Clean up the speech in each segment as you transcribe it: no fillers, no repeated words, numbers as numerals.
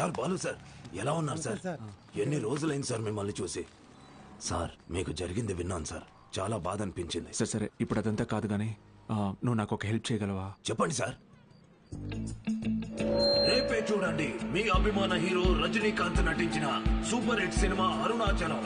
Sir Balu sir ఎలా ఉన్నారు sir? ఎన్ని రోజులైంది సార్ మిమ్మల్ని చూసి. సార్ మీకు జరిగింది విన్నాను సార్, చాలా బాధ అనిపించింది. సరే సరే ఇప్పుడు అదంతా కాదు కానీ నువ్వు నాకు ఒక హెల్ప్ చేయగలవా? చెప్పండి సార్. రేపే చూడండి మీ అభిమాన హీరో రజనీకాంత్ నటించిన సూపర్ హిట్ సినిమా అరుణాచలం.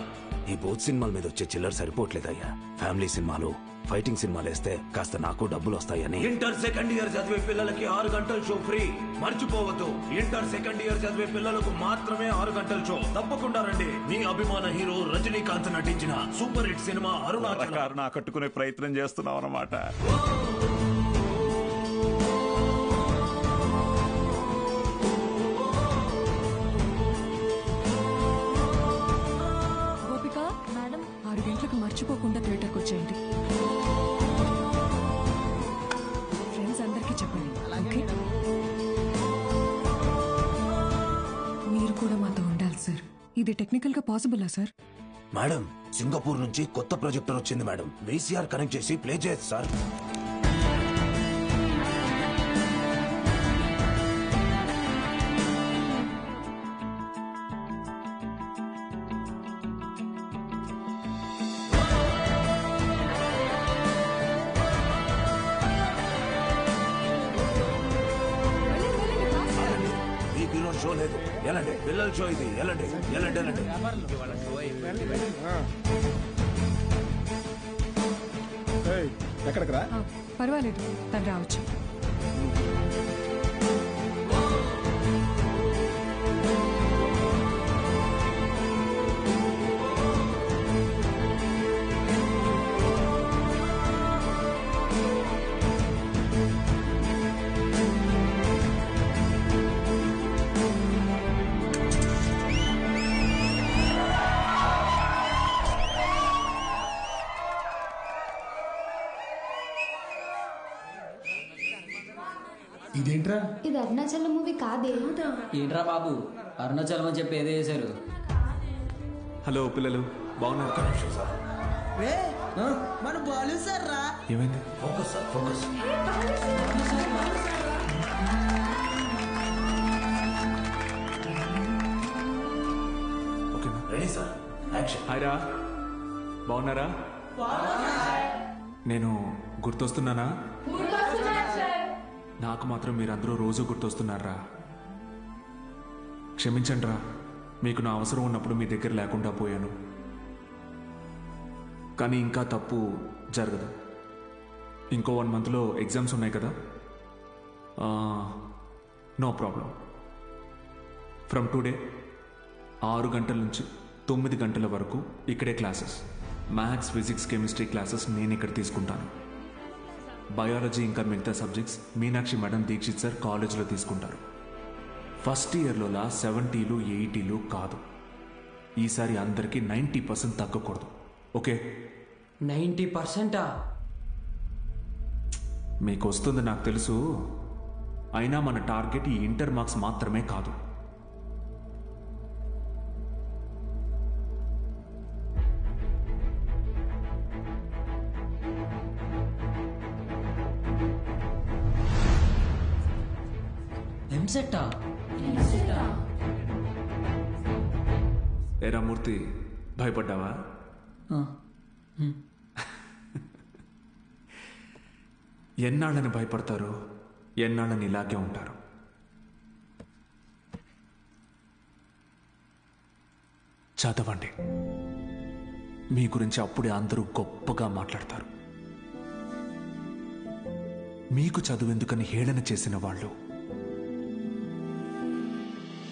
ఈ బోత్ సినిమాల మీద వచ్చే చిల్లర సరిపోవట్లేదయ్యా. ఫ్యామిలీ సినిమాలు, ఫైటింగ్ సినిమాలు వేస్తే కాస్త నాకు డబ్బులు వస్తాయని. ఇంటర్ సెకండ్ ఇయర్ చదివే పిల్లలకి 6 గంటల షో ఫ్రీ. మర్చిపోవద్దు, ఇంటర్ సెకండ్ ఇయర్ చదివే పిల్లలకు మాత్రమే 6 గంటల షో. తప్పకుండా రండి. మీ అభిమాన హీరో రజనీకాంత్ నటించిన సూపర్ హిట్ సినిమా అరుణాచలం. కట్టుకునే ప్రయత్నం చేస్తున్నావు అన్నమాట. మర్చిపోకుండా థియేటర్కి వచ్చేయండి. ఫ్రెండ్స్ అందరికీ చెప్పండి. ఓకే, మీరు కూడా మాతో ఉండాలి సార్. ఇది టెక్నికల్ గా పాసిబులా సార్? మేడం, సింగపూర్ నుంచి కొత్త ప్రొజెక్టర్ వచ్చింది మేడం. VCR కనెక్ట్ చేసి ప్లే చేయొచ్చు సార్. షో లేదు, ఎలాంటి పిల్లల షో ఇది. ఎలాంటి ఎలాంటి ఎలాంటి ఎక్కడికి రా? పర్వాలేదు, తను రావచ్చు. ఇదేంట్రా? ఇది అరుణాచలం మూవీ కాదే. ఏంట్రా బాబు, అరుణాచలం అని చెప్పి ఏదో చేశారు. హలో పిల్లలు, బాగున్నారు? మన బాలు సార్ రా. ఏమైంది? Focus sir, focus. ఓకేనా? Ready sir, action. హాయ్ రా, బాగున్నారా? నేను గుర్తొస్తున్నానా? నాకు మాత్రం మీరందరూ రోజు గుర్తొస్తున్నారా? క్షమించండి రా, మీకు నా అవసరం ఉన్నప్పుడు మీ దగ్గర లేకుండా పోయాను. కానీ ఇంకా తప్పు జరగదు. ఇంకో 1 మంత్లో ఎగ్జామ్స్ ఉన్నాయి కదా. No problem. ఫ్రమ్ టుడే 6 గంటల నుంచి 9 గంటల వరకు ఇక్కడే classes. Maths, physics, chemistry classes నేను ఇక్కడ తీసుకుంటాను. బయాలజీ ఇంకా మిగతా subjects Meenakshi madam, Dikshit sir కాలేజీలో తీసుకుంటారు. ఫస్ట్ ఇయర్లోలా 70లు 80లు కాదు. ఈసారి అందరికీ 90% తగ్గకూడదు. ఓకే? 90%? మీకు వస్తుంది నాకు తెలుసు. అయినా మన టార్గెట్ ఈ ఇంటర్ మార్క్స్ మాత్రమే కాదు. ఎంసెట్టా? ఏరా మూర్తి, భయపడ్డావా? ఎన్నాళ్ళని భయపడతారు, ఎన్నాళ్ళని ఇలాగే ఉంటారు. చదవండి. మీ గురించి అప్పుడే అందరూ గొప్పగా మాట్లాడతారు. మీకు చదువెందుకని హేళన చేసిన వాళ్ళు,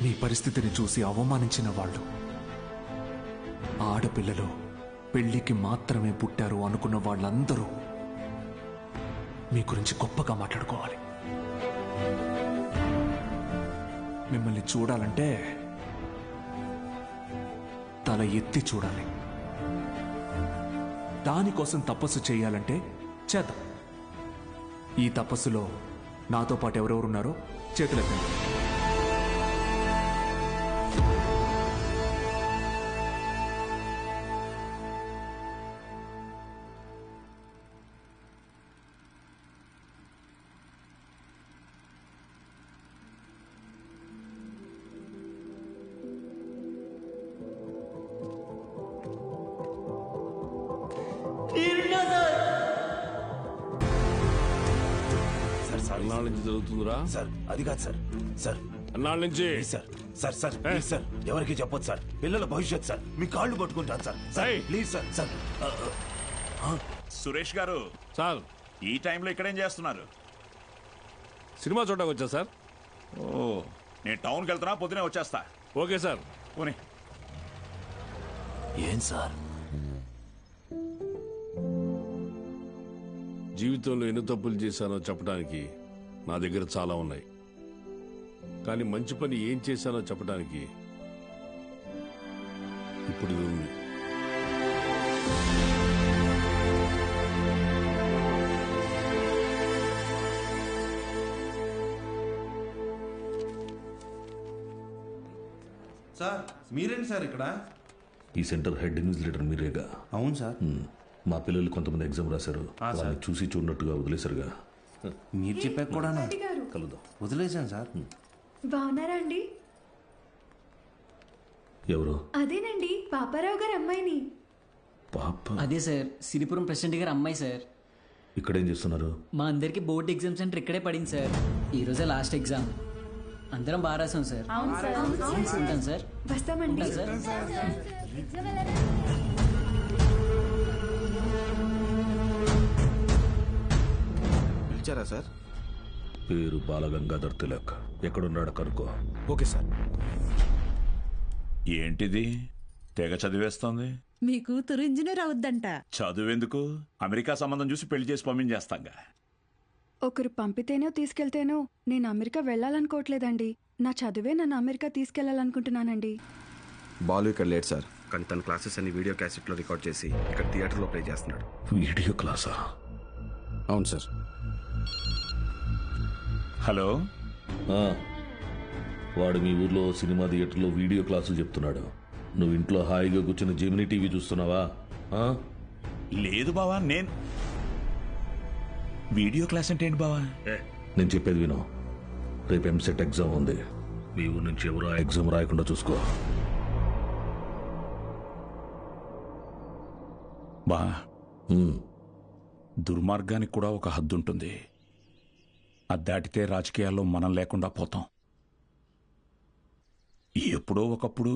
మీ పరిస్థితిని చూసి అవమానించిన వాళ్ళు, ఆడపిల్లలు పెళ్లికి మాత్రమే పుట్టారు అనుకున్న వాళ్ళందరూ మీ గురించి గొప్పగా మాట్లాడుకోవాలి. మిమ్మల్ని చూడాలంటే తల ఎత్తి చూడాలి. దానికోసం తపస్సు చేయాలంటే చేద్దాం. ఈ తపస్సులో నాతో పాటు ఎవరెవరున్నారో చేతులెత్తండి. సారీ ఎన్నాళ్ళ నుంచి జరుగుతుందిరా? సార్ అది కాదు సార్. సార్ ఎన్నాళ్ళ నుంచి? Please sir. Sir sir please sir, ఎవరికి చెప్పొద్దు సార్. పిల్లల భవిష్యత్ సార్, మీ కాళ్ళు పట్టుకుంటాను సార్. సార్ ఏయ్. Please sir. సార్ సురేష్ గారు సార్ ఈ టైంలో ఇక్కడేం చేస్తున్నారు? సినిమా చూడడానికి వచ్చా సార్. ఓ, నేను టౌన్కి వెళ్తున్నా, పొద్దునే వచ్చేస్తా. Okay sir. పోనీ. ఏం సార్? జీవితంలో ఎన్ని తప్పులు చేశానో చెప్పడానికి నా దగ్గర చాలా ఉన్నాయి, కానీ మంచి పని ఏం చేశానో చెప్పడానికి ఇప్పుడు ఇది ఉంది. సార్ మీరేంటి సార్ ఇక్కడ? ఈ సెంటర్ హెడ్ ఇన్విజిలేటర్ మీరేగా? అవును సార్. మా పిల్లలు కొంతమంది ఎగ్జామ్ రాశారు, వాళ్ళని చూసి చూడనట్టుగా వదిలేశారుగా. మీరు చెప్పాక కూడా కలుద్దాం. వదిలేశాను సార్. బాగున్నారా అండి? ఎవరు? అదేనండి పాపారావు గారు అమ్మాయిని. పాప? అదే సార్, సిరిపురం ప్రెసిడెంట్ గారు అమ్మాయి సార్. ఇక్కడేం చేస్తున్నారు? మా అందరికి బోర్డ్ ఎగ్జామ్ సెంటర్ ఇక్కడే పడింది సార్. ఈ రోజే లాస్ట్ ఎగ్జామ్. అందరం బాగా రాసాం సార్. ఉంటాను సార్. వస్తామండి. ఉంటాను సార్. పిలిచారా సార్? పేరు బాలగంగాధర్ తిలక్. ఎక్కడున్నాడు కనుక్కో. Okay sir. ఏంటిది తెగ చదివేస్తోంది? మీ కూతురు ఇంజనీర్ అవుద్దంట. చదువెందుకు, అమెరికా సంబంధం చూసి పెళ్లి చేసి పంపించేస్తాంగా. ఒకరు పంపితేనో తీసుకెళ్తేనో నేను అమెరికా వెళ్ళాలనుకోవట్లేదండి. నా చదువే నన్ను అమెరికా తీసుకెళ్లాలనుకుంటున్నానండి. బాలు ఇక్కడ లేట్ సార్, కానీ తన క్లాసెస్ అన్ని వీడియో క్యాసెట్లో రికార్డ్ చేసి ఇక్కడ థియేటర్లో ప్లే చేస్తున్నాడు. వీడియో క్లాసా? అవును సార్. హలో, వాడు మీ ఊర్లో సినిమా థియేటర్లో వీడియో క్లాసులు చెప్తున్నాడు. నువ్వు ఇంట్లో హాయిగా కూర్చుని జెమినీ టీవీ చూస్తున్నావా? లేదు బావా, నేను వీడియో క్లాస్ అంటే ఏంటి బావా? నేను చెప్పేది విను. రేపు ఎంసెట్ ఎగ్జామ్ ఉంది. మీ ఊరు నుంచి ఎవరు ఆ ఎగ్జామ్ రాయకుండా చూసుకో. బా, దుర్మార్గానికి కూడా ఒక హద్దు ఉంటుంది. అది దాటితే రాజకీయాల్లో మనం లేకుండా పోతాం. ఎప్పుడో ఒకప్పుడు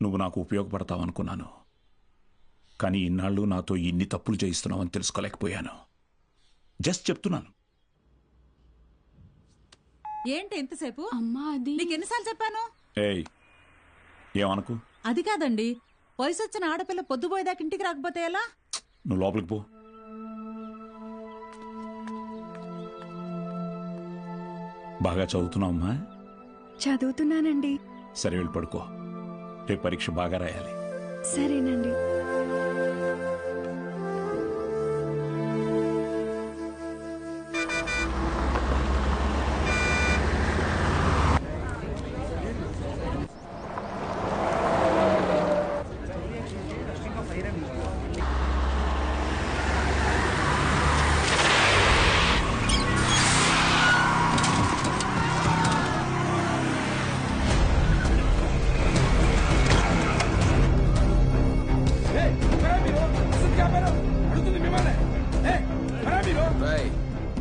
నువ్వు నాకు ఉపయోగపడతావు అనుకున్నాను, కానీ ఇన్నాళ్ళు నాతో ఇన్ని తప్పులు చేయిస్తున్నావని తెలుసుకోలేకపోయాను. జస్ట్ చెప్తున్నాను. ఏంటి ఎంతసేపు? అమ్మా అది నీకు ఎన్నిసార్లు చెప్పాను? ఏయ్, ఏమనుకు. అది కాదండి, వయసు వచ్చిన ఆడపిల్ల పొద్దుపోయేదాకా ఇంటికి రాకపోతే ఎలా? నువ్వు లోపలికి పో. బాగా చదువుతున్నావమ్మా? చదువుతున్నానండి. సరే, వెళ్ళి పడుకో. రేపు పరీక్ష బాగా రాయాలి. సరేనండి.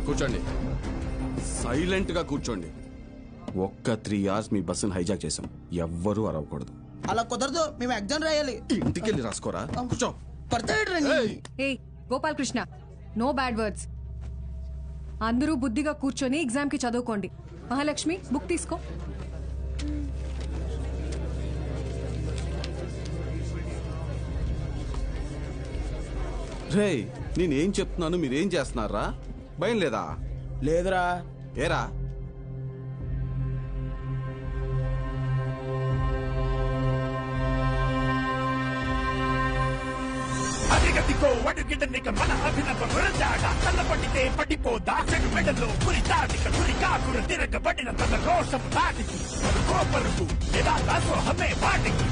కూర్చోండి, సైలెంట్ గా కూర్చోండి. ఒక్క 3 hours మీ బస్సును హైజాక్ చేసాం. ఎవ్వరూ అరవకూడదు. అలా కుదరదు, మేము ఎగ్జామ్ రాయాలి. ఇంటికి వెళ్ళి రాసుకోరా. కూర్చో. ఏయ్ గోపాలకృష్ణ, నో బ్యాడ్ వర్డ్స్. అందరూ బుద్ధిగా కూర్చొని ఎగ్జామ్ కి చదువుకోండి. మహాలక్ష్మి, బుక్ తీసుకో. రే, నేనేం చెప్తున్నాను మీరేం చేస్తున్నారా? భయం లేదా? లేదురా. ఏరా? అడిగదిగో అడుగిడనిక మన అభినవ గురజాడ తల్లపడితే పడిపోదా చెడు మెడలో గురి దాటిక గురి కాకుర తిరగబడిన తన రోషం దాటికి కోపరుకు ఎలా దాసో హమే వాటికి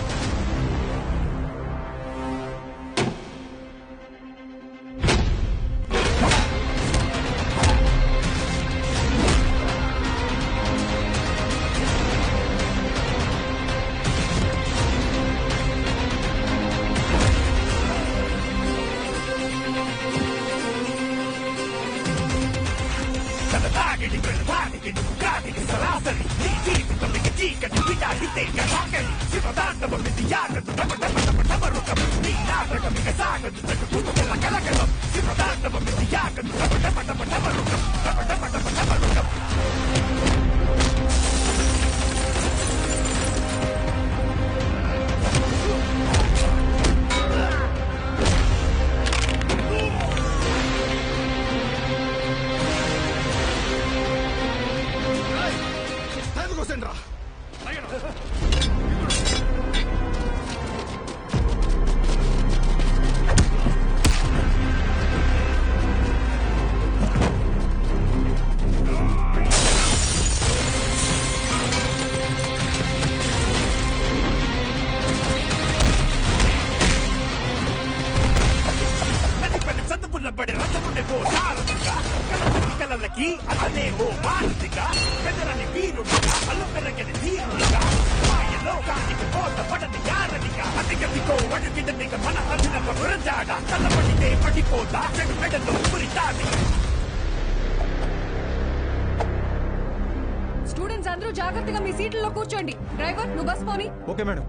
స్టూడెంట్స్ అందరూ జాగ్రత్తగా మీ సీట్లలో కూర్చోండి. డ్రైవర్ నువ్వు బస్ పోని. Okay madam.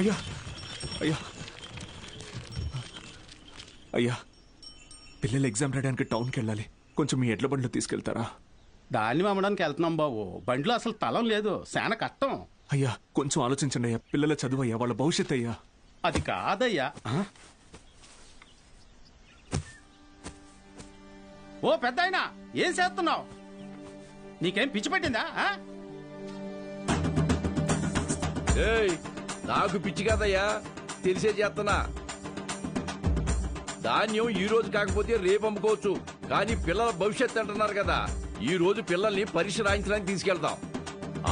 అయ్యా అయ్యా అయ్యా, పిల్లలు ఎగ్జామ్ రాయడానికి టౌన్కి వెళ్ళాలి. కొంచెం మీ ఎడ్ల బండిలో తీసుకెళ్తారా? దాన్ని అమ్మడానికి వెళ్తున్నాం బాబు. బండిలో అసలు తలం లేదు, చాలా కష్టం. అయ్యా కొంచెం ఆలోచించండి అయ్యా. పిల్లల చదువు అయ్యా, వాళ్ళ భవిష్యత్ అయ్యా. అది కాదయ్యా. ఓ పెద్దాయనా, ఏం చేస్తున్నావు? నీకేం పిచ్చి పట్టిందా? నాకు పిచ్చి కాదయ్యా, తెలిసే చేస్తున్నా. ధాన్యం ఈ రోజు కాకపోతే రేపు అమ్ముకోవచ్చు, కానీ పిల్లల భవిష్యత్తు అంటున్నారు కదా. ఈ రోజు పిల్లల్ని పరీక్ష రాయించడానికి తీసుకెళ్తాం.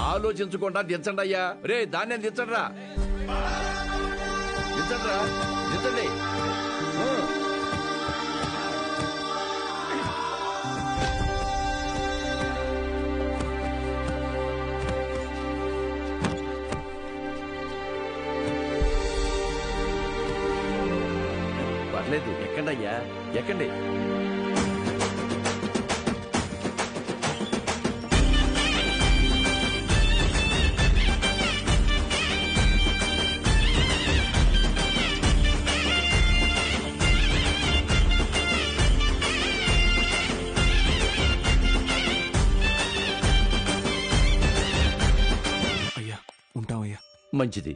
ఆలోచించకుండా దించండి అయ్యా. రే ధాన్యం దించండి రా, దించండి రా, దించండి. పర్లేదు, ఎక్కండి అయ్యా, ఎక్కండి. అయ్యా ఉంటామయ్యా. మంచిది.